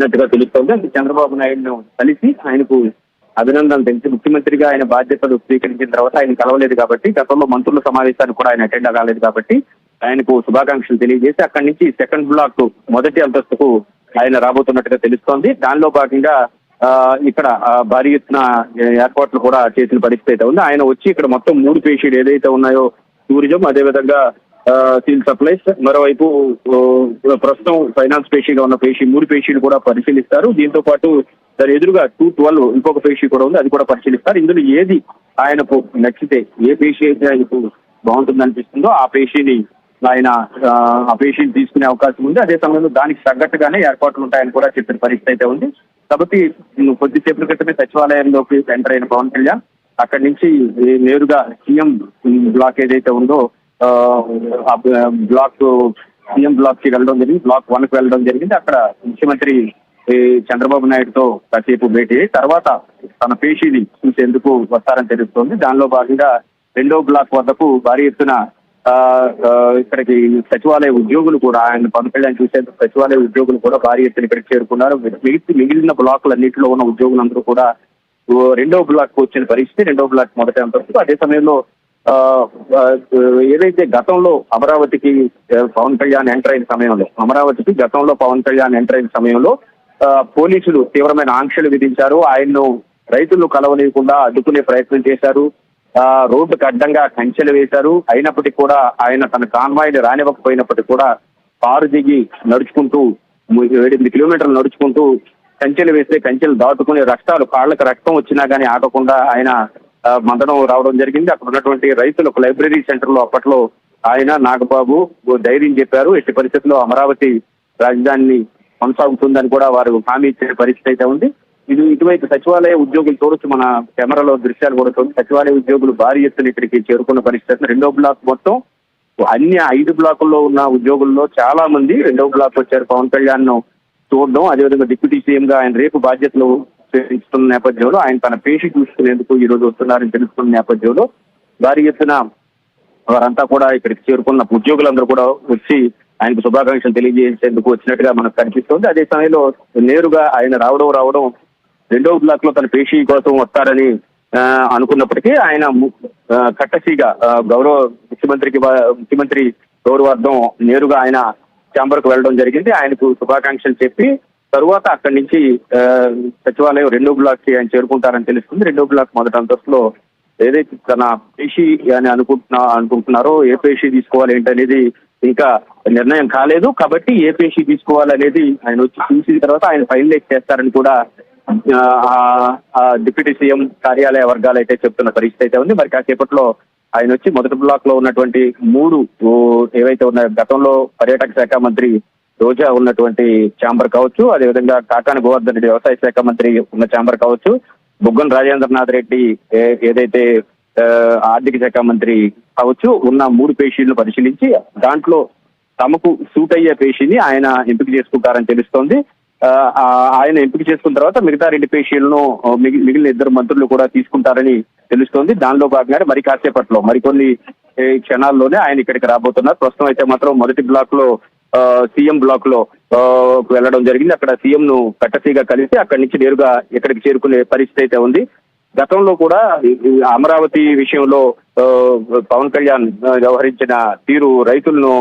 వచ్చినట్టుగా తెలుస్తోంది. అంటే చంద్రబాబు నాయుడును కలిసి ఆయనకు అభినందనలు తెలిసి ముఖ్యమంత్రిగా ఆయన బాధ్యతలు స్వీకరించిన తర్వాత ఆయన కలవలేదు కాబట్టి, గతంలో మంత్రుల సమావేశానికి కూడా ఆయన అటెండ్ కాలేదు కాబట్టి ఆయనకు శుభాకాంక్షలు తెలియజేసి అక్కడి నుంచి సెకండ్ బ్లాక్ మొదటి అంతస్తుకు ఆయన రాబోతున్నట్టుగా తెలుస్తోంది. దానిలో భాగంగా ఇక్కడ భారీ ఎత్తున ఏర్పాట్లు కూడా చేసిన పరిస్థితి అయితే ఉంది. ఆయన వచ్చి ఇక్కడ మొత్తం 3 పేషీలు ఏదైతే ఉన్నాయో టూరిజం, అదేవిధంగా సివిల్ సప్లైస్, మరోవైపు ప్రస్తుతం ఫైనాన్స్ పేషీగా ఉన్న 3 పేషీలు కూడా పరిశీలిస్తారు. దీంతో పాటు దాని ఎదురుగా 212 ఇంకొక పేషీ కూడా ఉంది, అది కూడా పరిశీలిస్తారు. ఇందులో ఏది ఆయనకు నచ్చితే, ఏ పేషీ అయితే ఆయనకు బాగుంటుంది అనిపిస్తుందో ఆ పేషీని ఆయన తీసుకునే అవకాశం ఉంది. అదే సమయంలో దానికి తగ్గట్టుగానే ఏర్పాట్లు ఉంటాయని కూడా చెప్పిన పరిస్థితి అయితే ఉంది. కాబట్టి కొద్దిసేపటి క్రితమే సచివాలయంలోకి ఎంటర్ అయిన పవన్ కళ్యాణ్ అక్కడి నుంచి నేరుగా సీఎం బ్లాక్ ఏదైతే ఉందో బ్లాక్ సీఎం బ్లాక్ కి వెళ్ళడం జరిగింది, బ్లాక్ 1 కి వెళ్ళడం జరిగింది. అక్కడ ముఖ్యమంత్రి చంద్రబాబు నాయుడుతో కాసేపు భేటీ తర్వాత తన పేషీని చూసేందుకు వస్తారని తెలుస్తోంది. దానిలో భాగంగా 2వ బ్లాక్ వద్దకు భారీ ఎత్తున ఇక్కడికి సచివాలయ ఉద్యోగులు కూడా, ఆయన పవన్ కళ్యాణ్ చూసేందుకు సచివాలయ ఉద్యోగులు కూడా భారీ ఎత్తున ఇక్కడికి చేరుకున్నారు. మిగిలిన బ్లాకులన్నింటిలో ఉన్న ఉద్యోగులందరూ కూడా 2వ బ్లాక్ కు వచ్చిన పరిస్థితి. 2వ బ్లాక్ మొదటి అంతస్తు. అదే సమయంలో ఏదైతే గతంలో అమరావతికి పవన్ కళ్యాణ్ ఎంటర్ అయిన సమయంలో పోలీసులు తీవ్రమైన ఆంక్షలు విధించారు. ఆయన్ను రైతులు కలవలేకుండా అడ్డుకునే ప్రయత్నం చేశారు. రోడ్డుకు అడ్డంగా కంచెలు వేశారు. అయినప్పటికీ కూడా ఆయన తన కాన్వాయ్ని రానివ్వకపోయినప్పటికీ కూడా కారు దిగి నడుచుకుంటూ 7-8 కిలోమీటర్లు నడుచుకుంటూ కంచెలు వేస్తే కంచెలు దాటుకుని కాళ్ళకు రక్తం వచ్చినా గానీ ఆగకుండా ఆయన మందడం రావడం జరిగింది. అక్కడ ఉన్నటువంటి రైతులకు లైబ్రరీ సెంటర్ లో అప్పట్లో ఆయన నాగబాబు ధైర్యం చెప్పారు. ఎట్టి పరిస్థితుల్లో అమరావతి రాజధానిని కొనసాగుతుందని కూడా వారు హామీ ఇచ్చే పరిస్థితి అయితే ఉంది. ఇటువైపు సచివాలయ ఉద్యోగులు చూడొచ్చు, మన కెమెరాలో దృశ్యాలు కూడా చూడండి. సచివాలయ ఉద్యోగులు భారీ ఎత్తున ఇక్కడికి చేరుకున్న పరిస్థితి. 2వ బ్లాక్ మొత్తం అన్ని 5 బ్లాకుల్లో ఉన్న ఉద్యోగుల్లో చాలా మంది 2వ బ్లాక్ వచ్చారు పవన్ కళ్యాణ్ ను చూడడం. అదేవిధంగా డిప్యూటీ సీఎం గా ఆయన రేపు బాధ్యతలు ఇస్తున్న నేపథ్యంలో ఆయన తన పేషి చూసుకునేందుకు ఈ రోజు వస్తున్నారని తెలుస్తున్న నేపథ్యంలో భారీ ఎత్తున వారంతా కూడా ఇక్కడికి చేరుకున్న ఉద్యోగులందరూ కూడా వచ్చి ఆయనకు శుభాకాంక్షలు తెలియజేసేందుకు వచ్చినట్టుగా మనకు కనిపిస్తోంది. అదే సమయంలో నేరుగా ఆయన రావడం 2వ బ్లాక్ లో తన పేషీ కోసం వస్తారని అనుకున్నప్పటికీ ఆయన కట్టసీగా ముఖ్యమంత్రి గౌరవార్థం నేరుగా ఆయన ఛాంబర్ కు వెళ్ళడం జరిగింది. ఆయనకు శుభాకాంక్షలు చెప్పి తరువాత అక్కడి నుంచి సచివాలయం 2వ బ్లాక్ కి ఆయన చేరుకుంటారని తెలుస్తుంది. 2వ బ్లాక్ మొదటి అంతస్తులో ఏదైతే తన పేషీ అని అనుకుంటున్నారో, ఏ పేషీ తీసుకోవాలి ఏంటనేది ఇంకా నిర్ణయం కాలేదు. కాబట్టి ఏ పేషీ తీసుకోవాలనేది ఆయన వచ్చి చూసిన తర్వాత ఆయన ఫైనలైజ్ చేస్తారని కూడా డిప్యూటీ సీఎం కార్యాలయ వర్గాలు అయితే చెప్తున్న పరిస్థితి అయితే ఉంది. మరి కాసేపట్లో ఆయన వచ్చి మొదటి బ్లాక్ లో ఉన్నటువంటి 3 ఏవైతే ఉన్నాయో, గతంలో పర్యాటక శాఖ మంత్రి రోజా ఉన్నటువంటి ఛాంబర్ కావచ్చు, అదేవిధంగా కాకాని గోవర్ధన్ రెడ్డి వ్యవసాయ శాఖ మంత్రి ఉన్న ఛాంబర్ కావచ్చు, బుగ్గన రాజేంద్రనాథ్ రెడ్డి ఏదైతే ఆర్థిక శాఖ మంత్రి కావచ్చు, ఉన్న 3 పేషీలను పరిశీలించి దాంట్లో తమకు సూట్ అయ్యే పేషీని ఆయన ఎంపిక చేసుకుంటారని తెలుస్తోంది. ఆయన ఎంపిక చేసుకున్న తర్వాత మిగతా 2 పేషీలను మిగిలిన 2 మంత్రులు కూడా తీసుకుంటారని తెలుస్తోంది. దానిలో భాగంగా మరి కాసేపట్లో మరికొన్ని క్షణాల్లోనే ఆయన ఇక్కడికి రాబోతున్నారు. ప్రస్తుతం అయితే మాత్రం మొదటి బ్లాక్ లో సీఎం బ్లాక్ లో వెళ్ళడం జరిగింది. అక్కడ సీఎం ను కట్టసీగా కలిసి అక్కడి నుంచి నేరుగా ఇక్కడికి చేరుకునే పరిస్థితి అయితే ఉంది. గతంలో కూడా అమరావతి విషయంలో పవన్ కళ్యాణ్ వ్యవహరించిన తీరు రైతులను